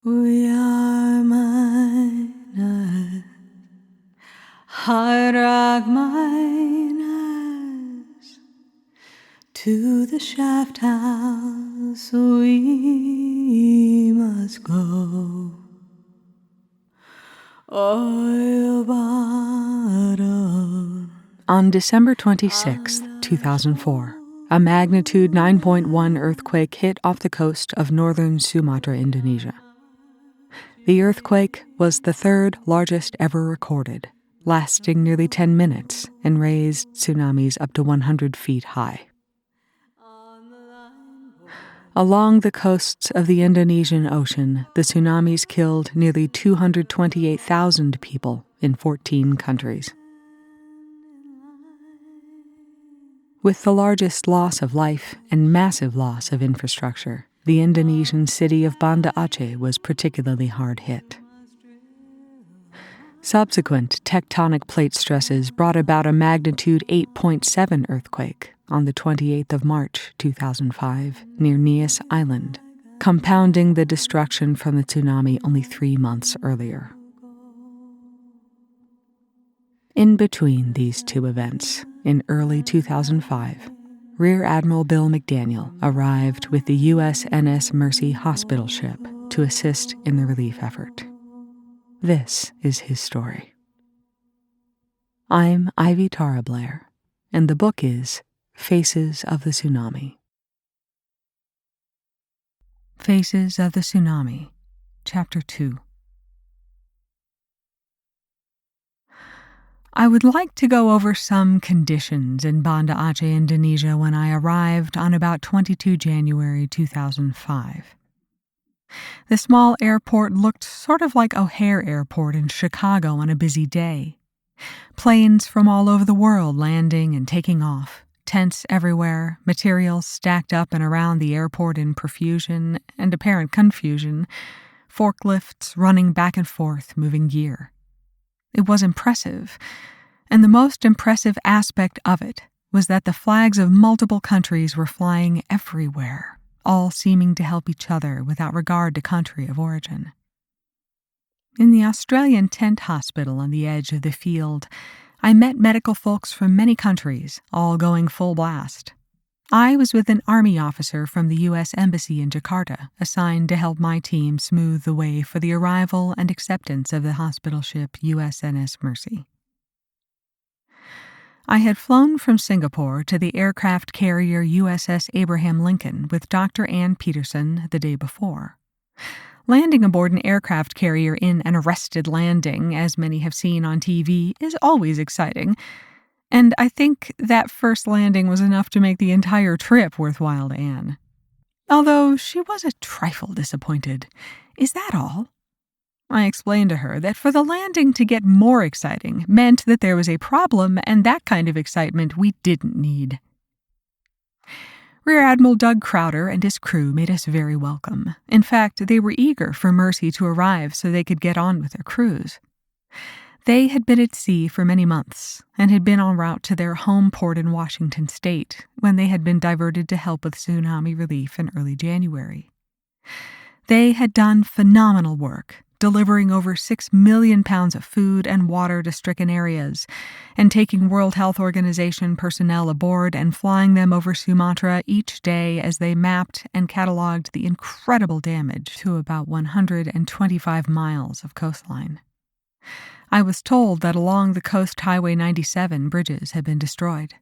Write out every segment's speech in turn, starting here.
We are miners, hard rock miners. To the shaft house we must go. Oil bottle. On December 26, 2004, a magnitude 9.1 earthquake hit off the coast of northern Sumatra, Indonesia. The earthquake was the third largest ever recorded, lasting nearly 10 minutes and raised tsunamis up to 100 feet high. Along the coasts of the Indonesian Ocean, the tsunamis killed nearly 228,000 people in 14 countries. With the largest loss of life and massive loss of infrastructure, the Indonesian city of Banda, Aceh was particularly hard hit. Subsequent tectonic plate stresses brought about a magnitude 8.7 earthquake on the 28th of March, 2005, near Nias Island, compounding the destruction from the tsunami only 3 months earlier. In between these two events, in early 2005, Rear Admiral Bill McDaniel arrived with the USNS Mercy hospital ship to assist in the relief effort. This is his story. I'm Ivy Tara Blair, and the book is Faces of the Tsunami. Faces of the Tsunami, Chapter 2. I would like to go over some conditions in Banda Aceh, Indonesia when I arrived on about 22 January 2005. The small airport looked sort of like O'Hare Airport in Chicago on a busy day. Planes from all over the world landing and taking off, tents everywhere, materials stacked up and around the airport in profusion and apparent confusion, forklifts running back and forth, moving gear. It was impressive, and the most impressive aspect of it was that the flags of multiple countries were flying everywhere, all seeming to help each other without regard to country of origin. In the Australian tent hospital on the edge of the field, I met medical folks from many countries, all going full blast. I was with an Army officer from the U.S. Embassy in Jakarta, assigned to help my team smooth the way for the arrival and acceptance of the hospital ship USNS Mercy. I had flown from Singapore to the aircraft carrier USS Abraham Lincoln with Dr. Ann Peterson the day before. Landing aboard an aircraft carrier in an arrested landing, as many have seen on TV, is always exciting, and I think that first landing was enough to make the entire trip worthwhile to Anne. Although she was a trifle disappointed. Is that all? I explained to her that for the landing to get more exciting meant that there was a problem, and that kind of excitement we didn't need. Rear Admiral Doug Crowder and his crew made us very welcome. In fact, they were eager for Mercy to arrive so they could get on with their cruise. They had been at sea for many months and had been en route to their home port in Washington state when they had been diverted to help with tsunami relief in early January. They had done phenomenal work, delivering over 6 million pounds of food and water to stricken areas, and taking World Health Organization personnel aboard and flying them over Sumatra each day as they mapped and cataloged the incredible damage to about 125 miles of coastline. I was told that along the Coast Highway 97 bridges had been destroyed.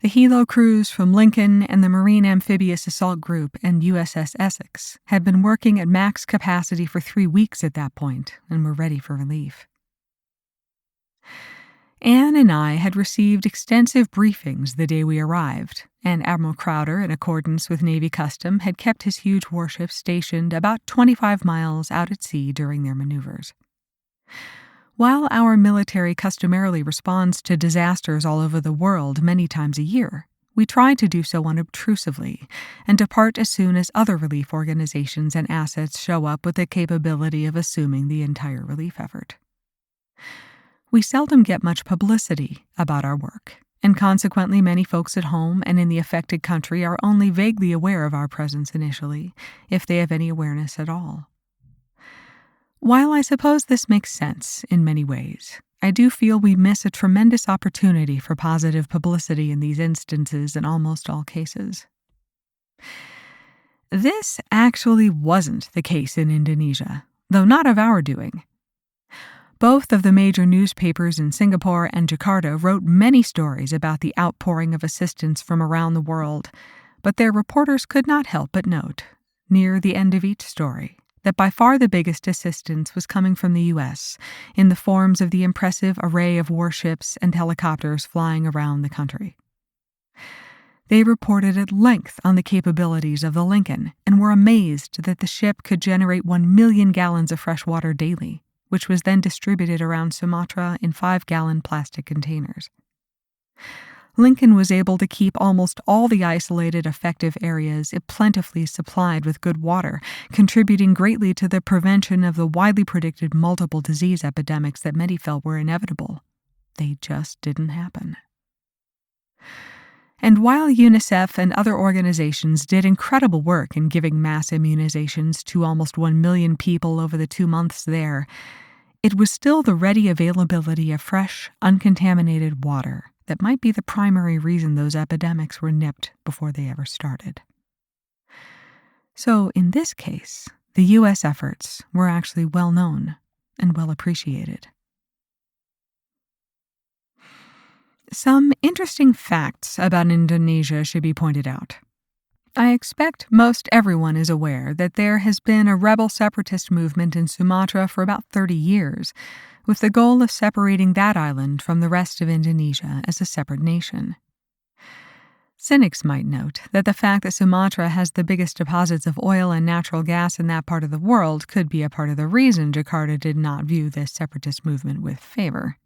The helo crews from Lincoln and the Marine Amphibious Assault Group and USS Essex had been working at max capacity for 3 weeks at that point and were ready for relief. Anne and I had received extensive briefings the day we arrived, and Admiral Crowder, in accordance with Navy custom, had kept his huge warship stationed about 25 miles out at sea during their maneuvers. While our military customarily responds to disasters all over the world many times a year, we try to do so unobtrusively and depart as soon as other relief organizations and assets show up with the capability of assuming the entire relief effort. We seldom get much publicity about our work, and consequently many folks at home and in the affected country are only vaguely aware of our presence initially, if they have any awareness at all. While I suppose this makes sense in many ways, I do feel we miss a tremendous opportunity for positive publicity in these instances in almost all cases. This actually wasn't the case in Indonesia, though not of our doing. Both of the major newspapers in Singapore and Jakarta wrote many stories about the outpouring of assistance from around the world, but their reporters could not help but note, near the end of each story, that by far the biggest assistance was coming from the U.S., in the forms of the impressive array of warships and helicopters flying around the country. They reported at length on the capabilities of the Lincoln and were amazed that the ship could generate 1 million gallons of fresh water daily, which was then distributed around Sumatra in 5-gallon plastic containers. Lincoln was able to keep almost all the isolated affected areas plentifully supplied with good water, contributing greatly to the prevention of the widely predicted multiple disease epidemics that many felt were inevitable. They just didn't happen. And while UNICEF and other organizations did incredible work in giving mass immunizations to almost 1 million people over the 2 months there, it was still the ready availability of fresh, uncontaminated water that might be the primary reason those epidemics were nipped before they ever started. So, in this case, the U.S. efforts were actually well known and well appreciated. Some interesting facts about Indonesia should be pointed out. I expect most everyone is aware that there has been a rebel separatist movement in Sumatra for about 30 years, with the goal of separating that island from the rest of Indonesia as a separate nation. Cynics might note that the fact that Sumatra has the biggest deposits of oil and natural gas in that part of the world could be a part of the reason Jakarta did not view this separatist movement with favor.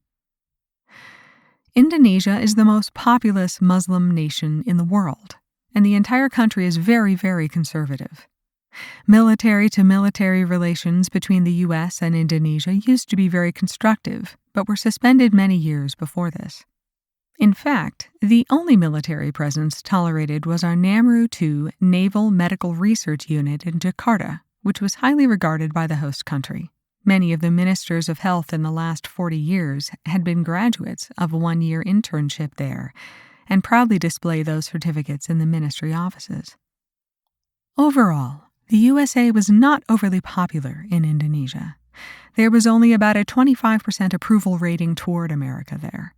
Indonesia is the most populous Muslim nation in the world, and the entire country is very, very conservative. Military-to-military relations between the U.S. and Indonesia used to be very constructive, but were suspended many years before this. In fact, the only military presence tolerated was our Namru 2 Naval Medical Research Unit in Jakarta, which was highly regarded by the host country. Many of the ministers of health in the last 40 years had been graduates of a 1-year internship there, and proudly display those certificates in the ministry offices. Overall, the USA was not overly popular in Indonesia. There was only about a 25% approval rating toward America there.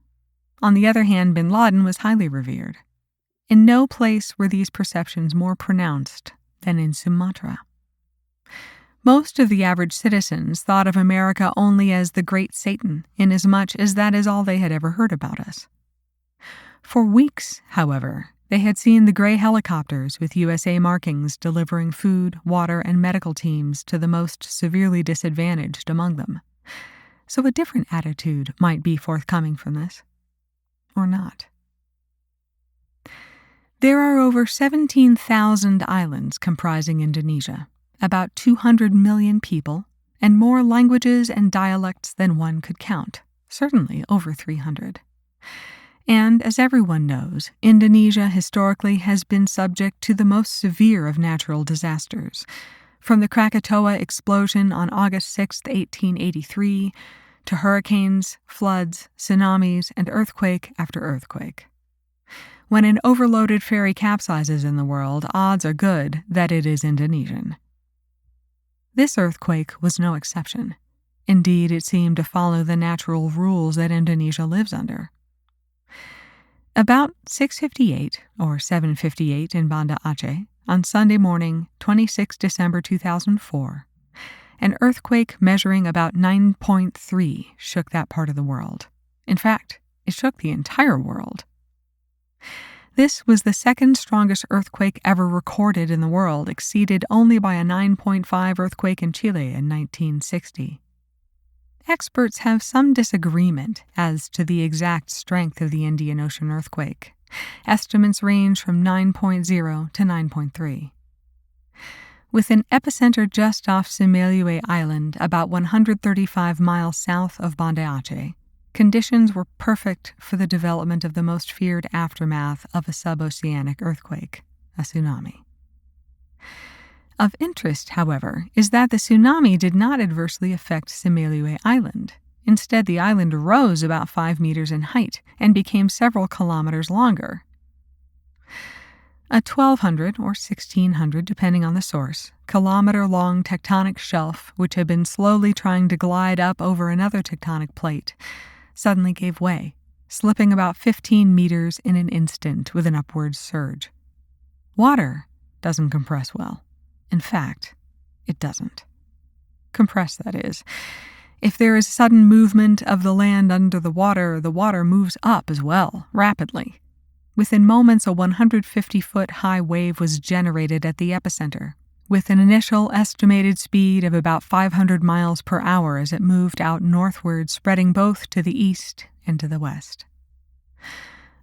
On the other hand, bin Laden was highly revered. In no place were these perceptions more pronounced than in Sumatra. Most of the average citizens thought of America only as the Great Satan, inasmuch as that is all they had ever heard about us. For weeks, however, they had seen the gray helicopters with USA markings delivering food, water, and medical teams to the most severely disadvantaged among them. So a different attitude might be forthcoming from this. Or not. There are over 17,000 islands comprising Indonesia, about 200 million people, and more languages and dialects than one could count, certainly over 300. And, as everyone knows, Indonesia historically has been subject to the most severe of natural disasters, from the Krakatoa explosion on August 6, 1883, to hurricanes, floods, tsunamis, and earthquake after earthquake. When an overloaded ferry capsizes in the world, odds are good that it is Indonesian. This earthquake was no exception. Indeed, it seemed to follow the natural rules that Indonesia lives under. About 6:58 or 7:58 in Banda, Aceh, on Sunday morning, 26 December 2004, an earthquake measuring about 9.3 shook that part of the world. In fact, it shook the entire world. This was the second strongest earthquake ever recorded in the world, exceeded only by a 9.5 earthquake in Chile in 1960. Experts have some disagreement as to the exact strength of the Indian Ocean earthquake. Estimates range from 9.0 to 9.3. With an epicenter just off Simeulue Island, about 135 miles south of Banda Aceh, conditions were perfect for the development of the most feared aftermath of a suboceanic earthquake, a tsunami. Of interest, however, is that the tsunami did not adversely affect Simeulue Island. Instead, the island rose about 5 meters in height and became several kilometers longer. A 1,200 or 1,600, depending on the source, kilometer-long tectonic shelf, which had been slowly trying to glide up over another tectonic plate, suddenly gave way, slipping about 15 meters in an instant with an upward surge. Water doesn't compress well. In fact, it doesn't. Compress, that is. If there is sudden movement of the land under the water moves up as well, rapidly. Within moments, a 150-foot high wave was generated at the epicenter, with an initial estimated speed of about 500 miles per hour as it moved out northward, spreading both to the east and to the west.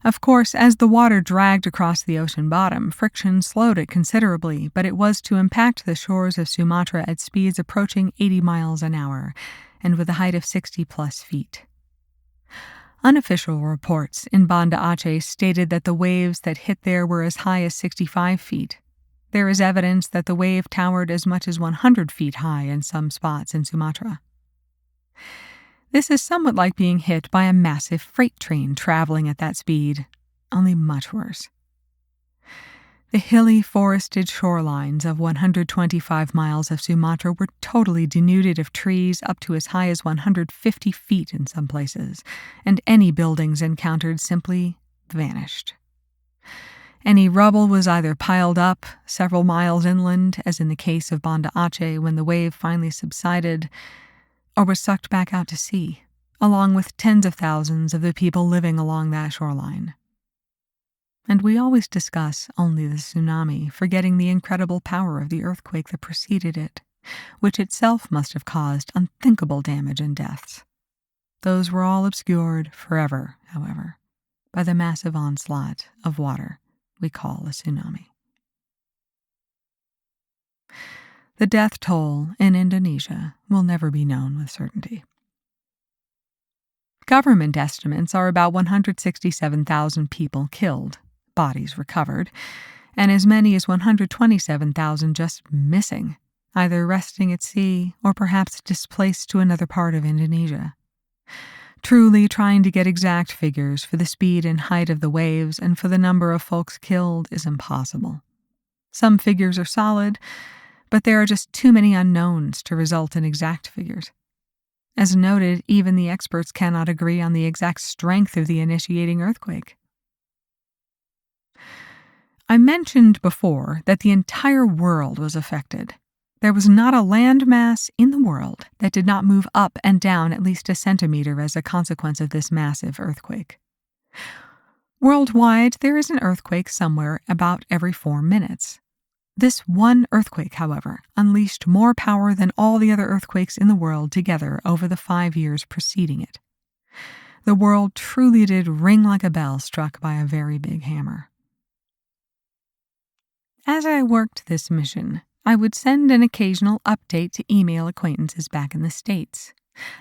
Of course, as the water dragged across the ocean bottom, friction slowed it considerably, but it was to impact the shores of Sumatra at speeds approaching 80 miles an hour, and with a height of 60-plus feet. Unofficial reports in Banda Aceh stated that the waves that hit there were as high as 65 feet. There is evidence that the wave towered as much as 100 feet high in some spots in Sumatra. This is somewhat like being hit by a massive freight train traveling at that speed, only much worse. The hilly, forested shorelines of 125 miles of Sumatra were totally denuded of trees up to as high as 150 feet in some places, and any buildings encountered simply vanished. Any rubble was either piled up several miles inland, as in the case of Banda Aceh when the wave finally subsided, or was sucked back out to sea, along with tens of thousands of the people living along that shoreline. And we always discuss only the tsunami, forgetting the incredible power of the earthquake that preceded it, which itself must have caused unthinkable damage and deaths. Those were all obscured forever, however, by the massive onslaught of water we call a tsunami. The death toll in Indonesia will never be known with certainty. Government estimates are about 167,000 people killed, bodies recovered, and as many as 127,000 just missing, either resting at sea or perhaps displaced to another part of Indonesia. Truly, trying to get exact figures for the speed and height of the waves and for the number of folks killed is impossible. Some figures are solid, but there are just too many unknowns to result in exact figures. As noted, even the experts cannot agree on the exact strength of the initiating earthquake. I mentioned before that the entire world was affected. There was not a landmass in the world that did not move up and down at least a centimeter as a consequence of this massive earthquake. Worldwide, there is an earthquake somewhere about every 4 minutes. This one earthquake, however, unleashed more power than all the other earthquakes in the world together over the 5 years preceding it. The world truly did ring like a bell struck by a very big hammer. As I worked this mission, I would send an occasional update to email acquaintances back in the States.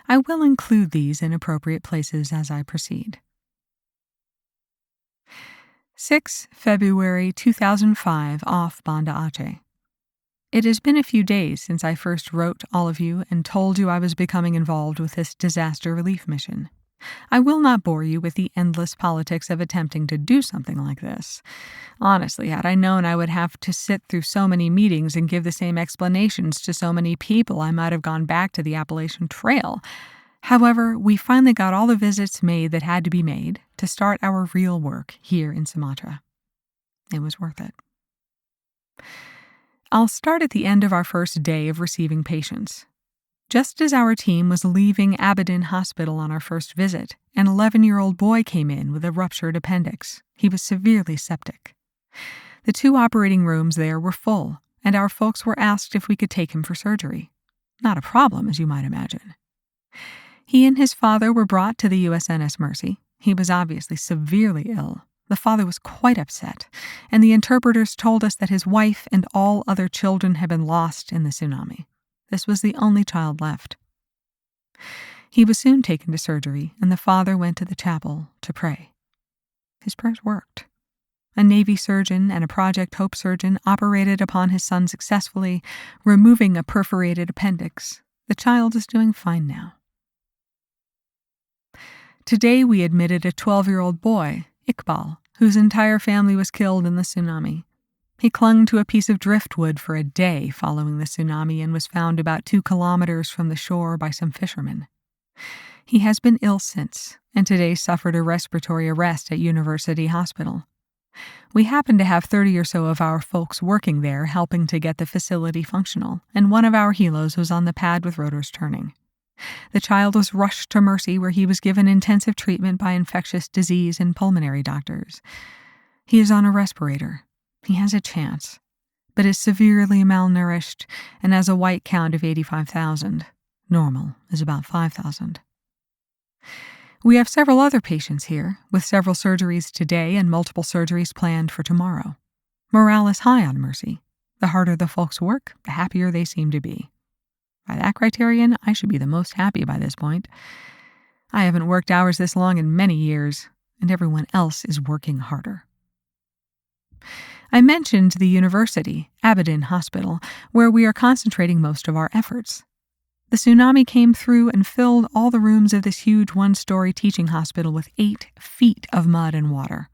I will include these in appropriate places as I proceed. 6 February 2005 off Banda Aceh. It has been a few days since I first wrote all of you and told you I was becoming involved with this disaster relief mission. I will not bore you with the endless politics of attempting to do something like this. Honestly, had I known I would have to sit through so many meetings and give the same explanations to so many people, I might have gone back to the Appalachian Trail. However, we finally got all the visits made that had to be made to start our real work here in Sumatra. It was worth it. I'll start at the end of our first day of receiving patients. Just as our team was leaving Aberdeen Hospital on our first visit, an 11-year-old boy came in with a ruptured appendix. He was severely septic. The 2 operating rooms there were full, and our folks were asked if we could take him for surgery. Not a problem, as you might imagine. He and his father were brought to the USNS Mercy. He was obviously severely ill. The father was quite upset, and the interpreters told us that his wife and all other children had been lost in the tsunami. This was the only child left. He was soon taken to surgery, and the father went to the chapel to pray. His prayers worked. A Navy surgeon and a Project Hope surgeon operated upon his son successfully, removing a perforated appendix. The child is doing fine now. Today we admitted a 12-year-old boy, Iqbal, whose entire family was killed in the tsunami. He clung to a piece of driftwood for a day following the tsunami and was found about 2 kilometers from the shore by some fishermen. He has been ill since, and today suffered a respiratory arrest at University Hospital. We happened to have 30 or so of our folks working there helping to get the facility functional, and one of our helos was on the pad with rotors turning. The child was rushed to Mercy, where he was given intensive treatment by infectious disease and pulmonary doctors. He is on a respirator. He has a chance, but is severely malnourished and has a white count of 85,000. Normal is about 5,000. We have several other patients here, with several surgeries today and multiple surgeries planned for tomorrow. Morale is high on Mercy. The harder the folks work, the happier they seem to be. By that criterion, I should be the most happy by this point. I haven't worked hours this long in many years, and everyone else is working harder. I mentioned the university, Aberdeen Hospital, where we are concentrating most of our efforts. The tsunami came through and filled all the rooms of this huge 1-story teaching hospital with 8 feet of mud and water.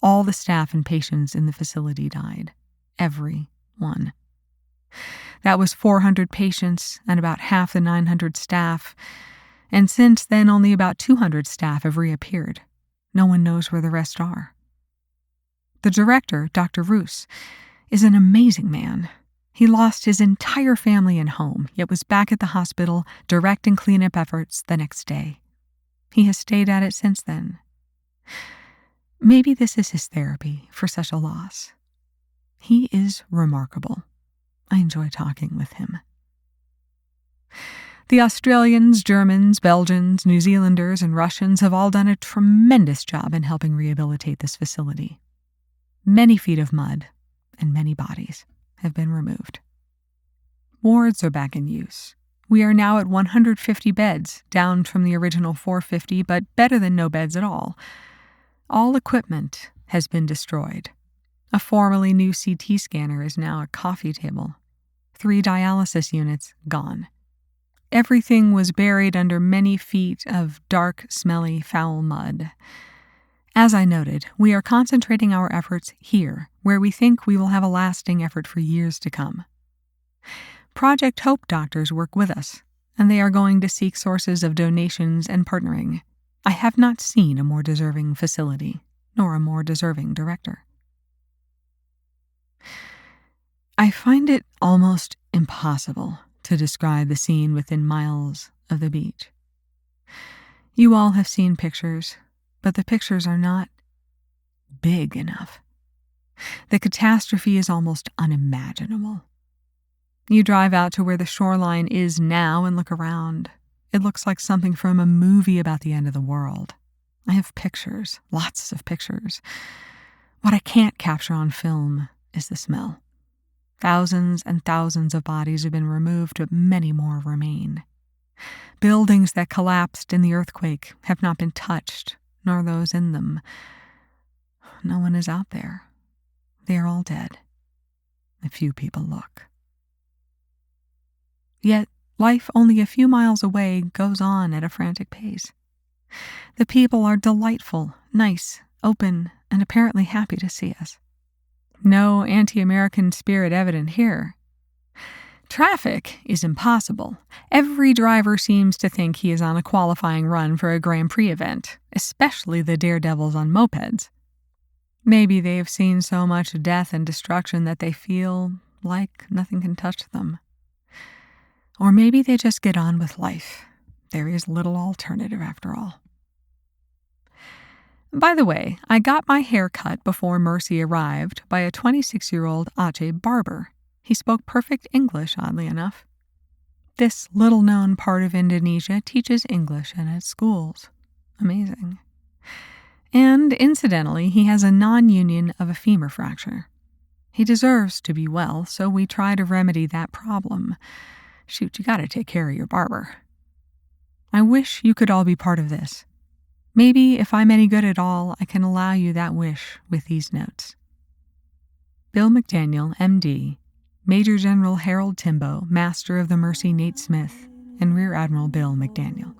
All the staff and patients in the facility died. Every one. That was 400 patients and about half the 900 staff, and since then only about 200 staff have reappeared. No one knows where the rest are. The director, Dr. Roos, is an amazing man. He lost his entire family and home, yet was back at the hospital directing cleanup efforts the next day. He has stayed at it since then. Maybe this is his therapy for such a loss. He is remarkable. I enjoy talking with him. The Australians, Germans, Belgians, New Zealanders, and Russians have all done a tremendous job in helping rehabilitate this facility. Many feet of mud and many bodies have been removed. Wards are back in use. We are now at 150 beds, down from the original 450, but better than no beds at all. All equipment has been destroyed. A formerly new CT scanner is now a coffee table. 3 dialysis units gone. Everything was buried under many feet of dark, smelly, foul mud. As I noted, we are concentrating our efforts here, where we think we will have a lasting effort for years to come. Project Hope doctors work with us, and they are going to seek sources of donations and partnering. I have not seen a more deserving facility, nor a more deserving director. I find it almost impossible to describe the scene within miles of the beach. You all have seen pictures, but the pictures are not big enough. The catastrophe is almost unimaginable. You drive out to where the shoreline is now and look around. It looks like something from a movie about the end of the world. I have pictures, lots of pictures. What I can't capture on film is the smell. Thousands and thousands of bodies have been removed, but many more remain. Buildings that collapsed in the earthquake have not been touched, nor those in them. No one is out there. They are all dead. A few people look. Yet, life only a few miles away goes on at a frantic pace. The people are delightful, nice, open, and apparently happy to see us. No anti-American spirit evident here. Traffic is impossible. Every driver seems to think he is on a qualifying run for a Grand Prix event, especially the daredevils on mopeds. Maybe they have seen so much death and destruction that they feel like nothing can touch them. Or maybe they just get on with life. There is little alternative after all. By the way, I got my hair cut before Mercy arrived by a 26-year-old Aceh barber. He spoke perfect English, oddly enough. This little-known part of Indonesia teaches English in its schools. Amazing. And, incidentally, he has a non-union of a femur fracture. He deserves to be well, so we try to remedy that problem. Shoot, you gotta take care of your barber. I wish you could all be part of this. Maybe, if I'm any good at all, I can allow you that wish with these notes. Bill McDaniel, M.D., Major General Harold Timbo, Master of the Mercy Nate Smith, and Rear Admiral Bill McDaniel.